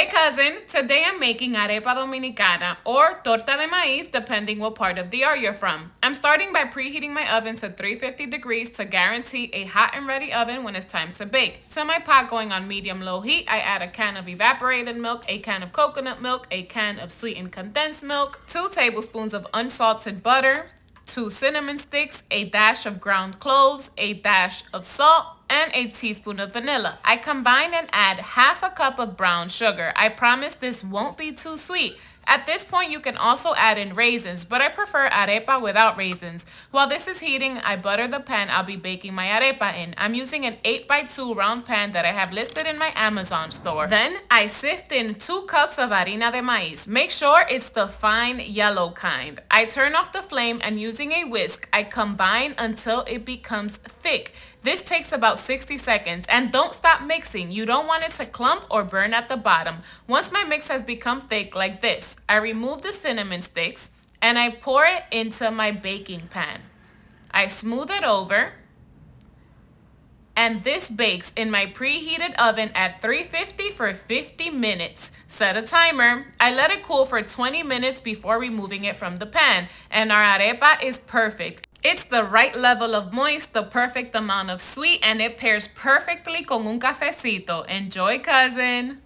Hey cousin, today I'm making Arepa Dominicana or Torta de Maiz depending what part of the R you're from. I'm starting by preheating my oven to 350 degrees to guarantee a hot and ready oven when it's time to bake. To my pot going on medium-low heat, I add a can of evaporated milk, a can of coconut milk, a can of sweetened condensed milk, 2 tablespoons of unsalted butter, 2 cinnamon sticks, a dash of ground cloves, a dash of salt, and a teaspoon of vanilla. I combine and add half a cup of brown sugar. I promise this won't be too sweet. At this point, you can also add in raisins, but I prefer arepa without raisins. While this is heating, I butter the pan I'll be baking my arepa in. I'm using an 8x2 round pan that I have listed in my Amazon store. Then, I sift in 2 cups of Harina de Maiz. Make sure it's the fine yellow kind. I turn off the flame and using a whisk, I combine until it becomes thick. This takes about 60 seconds and don't stop mixing. You don't want it to clump or burn at the bottom. Once my mix has become thick like this, I remove the cinnamon sticks and I pour it into my baking pan. I smooth it over and this bakes in my preheated oven at 350 for 50 minutes. Set a timer. I let it cool for 20 minutes before removing it from the pan and our arepa is perfect. It's the right level of moist, the perfect amount of sweet, and it pairs perfectly con un cafecito. Enjoy, cousin!